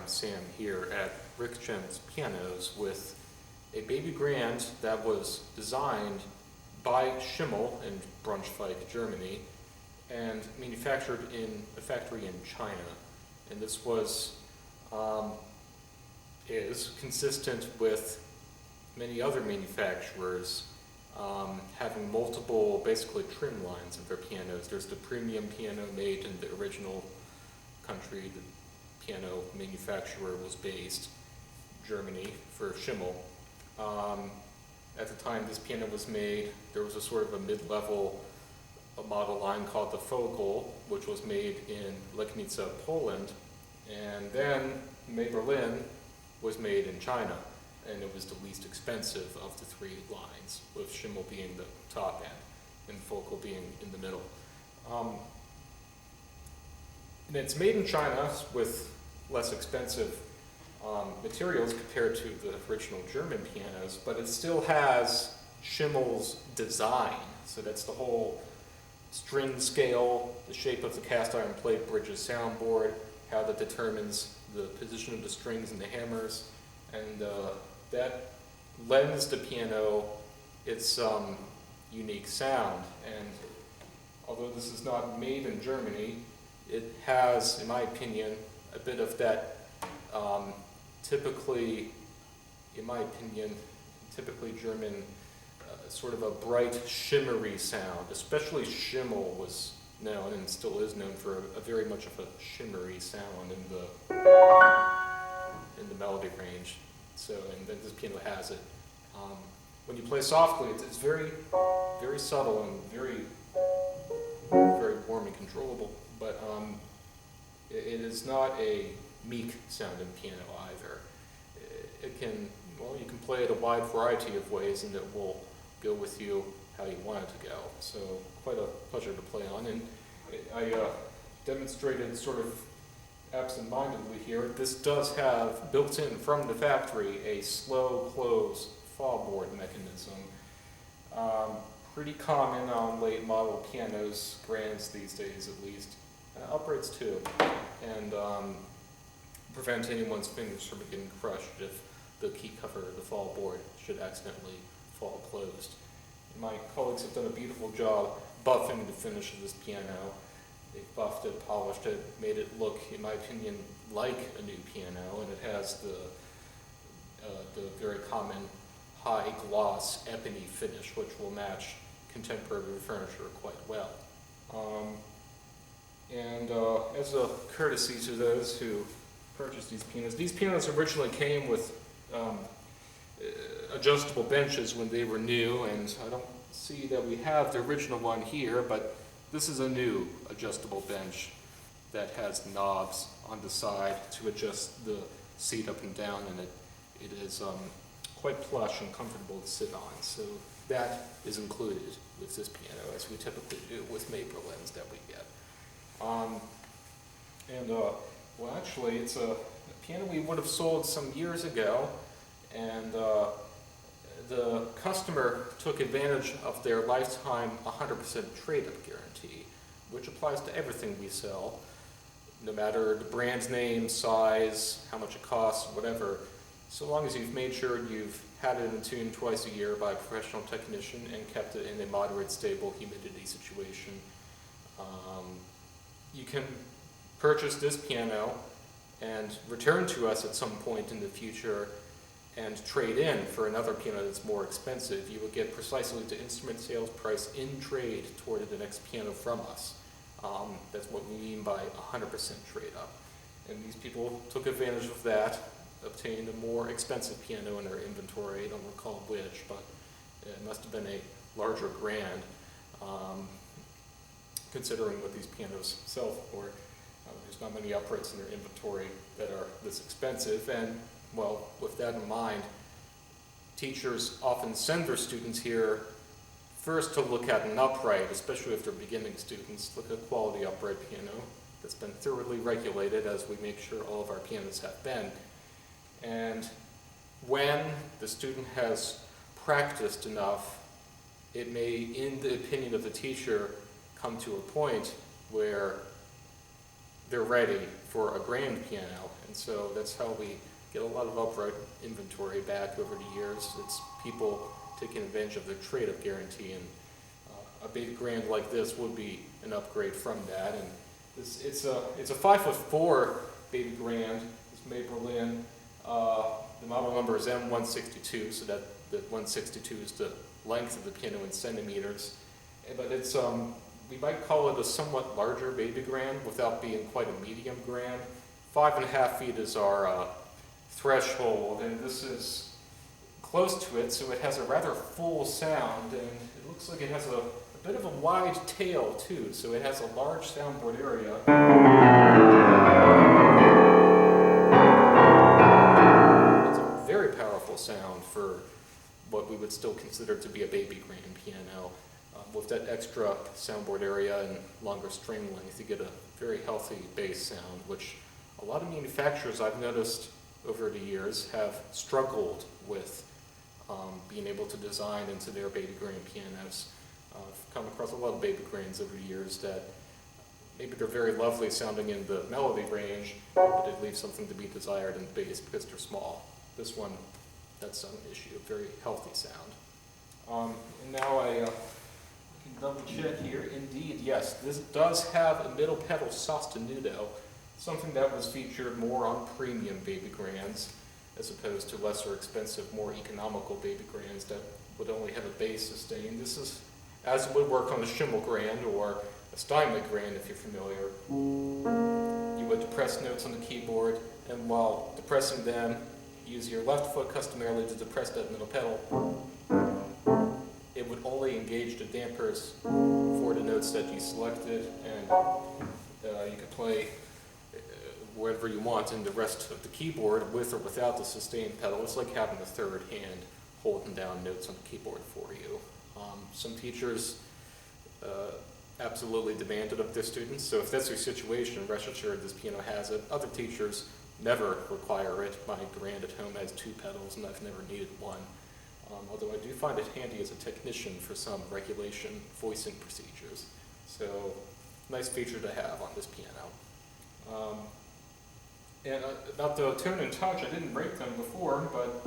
I'm Sam here at Rick Chen's Pianos with a baby grand that was designed by Schimmel in Braunschweig, Germany, and manufactured in a factory in China. And this is consistent with many other manufacturers having multiple, basically, trim lines of their pianos. There's the premium piano made in the original country the piano manufacturer was based, Germany, for Schimmel. At the time this piano was made, there was a sort of a mid-level model line called the Vogel, which was made in Legnica, Poland, and then Berlin was made in China, and it was the least expensive of the three lines, with Schimmel being the top end and Vogel being in the middle. And it's made in China with less expensive materials compared to the original German pianos, but it still has Schimmel's design. So that's the whole string scale, the shape of the cast iron plate bridges soundboard, how that determines the position of the strings and the hammers, and that lends the piano its unique sound. And although this is not made in Germany, it has, in my opinion, a bit of that typically German sort of a bright, shimmery sound. Especially Schimmel was known, and still is known, for a very much of a shimmery sound in the melody range. So, and then this piano has it. When you play softly, it's very, very subtle and very, very warm and controllable. But it is not a meek sounding piano either. It can, well, you can play it a wide variety of ways, and it will go with you how you want it to go. So quite a pleasure to play on. And I demonstrated sort of absent-mindedly here. This does have built in from the factory a slow close fall board mechanism. Pretty common on late model pianos, grands these days at least. Uprights too, and prevent anyone's fingers from getting crushed if the key cover of the fall board should accidentally fall closed. My colleagues have done a beautiful job buffing the finish of this piano. They've buffed it, polished it, made it look, in my opinion, like a new piano, and it has the very common high gloss ebony finish, which will match contemporary furniture quite well. And as a courtesy to those who purchased these pianos originally came with adjustable benches when they were new, and I don't see that we have the original one here, but this is a new adjustable bench that has knobs on the side to adjust the seat up and down, and it is quite plush and comfortable to sit on. So that is included with this piano, as we typically do with Berlins that we get. Well, actually, it's a piano we would have sold some years ago, and the customer took advantage of their lifetime 100% trade-up guarantee, which applies to everything we sell, no matter the brand's name, size, how much it costs, whatever, so long as you've made sure you've had it in tune twice a year by a professional technician and kept it in a moderate, stable humidity situation. You can purchase this piano and return to us at some point in the future and trade in for another piano that's more expensive. You will get precisely the instrument sales price in trade toward the next piano from us. That's what we mean by 100% trade up. And these people took advantage of that, obtained a more expensive piano in their inventory. I don't recall which, but it must have been a larger grand, considering what these pianos sell for. There's not many uprights in their inventory that are this expensive, and, well, with that in mind, teachers often send their students here first to look at an upright, especially if they're beginning students. Look at a quality upright piano that's been thoroughly regulated, as we make sure all of our pianos have been. And when the student has practiced enough, it may, in the opinion of the teacher, come to a point where they're ready for a grand piano. And so that's how we get a lot of upright inventory back over the years. It's people taking advantage of their trade-up guarantee, and a big grand like this would be an upgrade from that. And it's a 5'4" baby grand. It's made Berlin. The model number is M162, so that the 162 is the length of the piano in centimeters. But it's we might call it a somewhat larger baby grand without being quite a medium grand. 5.5 feet is our threshold, and this is close to it, so it has a rather full sound, and it looks like it has a bit of a wide tail too, so it has a large soundboard area. It's a very powerful sound for what we would still consider to be a baby grand piano. With that extra soundboard area and longer string length, you get a very healthy bass sound, which a lot of manufacturers I've noticed over the years have struggled with being able to design into their baby grand pianos. I've come across a lot of baby grands over the years that maybe they're very lovely sounding in the melody range, but it leaves something to be desired in the bass because they're small. This one, that's an issue, a very healthy sound. And now I can double check here. Indeed, yes, this does have a middle pedal sostenuto, something that was featured more on premium baby grands as opposed to lesser expensive, more economical baby grands that would only have a bass sustain. This is as it would work on a Schimmel grand or a Steinway grand if you're familiar. You would depress notes on the keyboard, and while depressing them, use your left foot customarily to depress that middle pedal. It would only engage the dampers for the notes that you selected, and you could play wherever you want in the rest of the keyboard with or without the sustain pedal. It's like having a third hand holding down notes on the keyboard for you. Some teachers absolutely demand it of their students, so if that's your situation, rest assured this piano has it. Other teachers never require it. My grand at home has 2 pedals, and I've never needed one. Although I do find it handy as a technician for some regulation voicing procedures. So, nice feature to have on this piano. And about the tone and touch, I didn't rate them before, but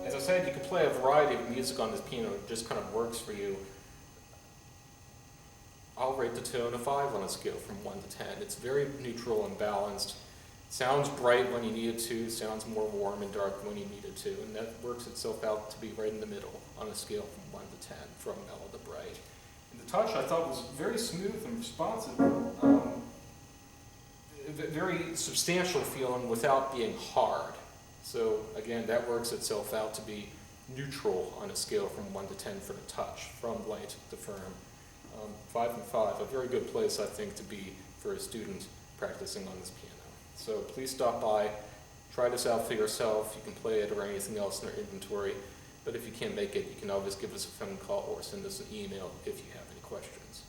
as I said, you can play a variety of music on this piano. It just kind of works for you. I'll rate the tone a 5 on a scale from 1 to 10. It's very neutral and balanced. Sounds bright when you need it to, sounds more warm and dark when you need it to, and that works itself out to be right in the middle on a scale from 1 to 10, from mellow to bright. And the touch I thought was very smooth and responsive, very substantial feeling without being hard. So again, that works itself out to be neutral on a scale from 1 to 10 for the touch, from light to firm. 5 and 5, a very good place I think to be for a student practicing on this piano. So please stop by, try this out for yourself. You can play it or anything else in our inventory, but if you can't make it, you can always give us a phone call or send us an email if you have any questions.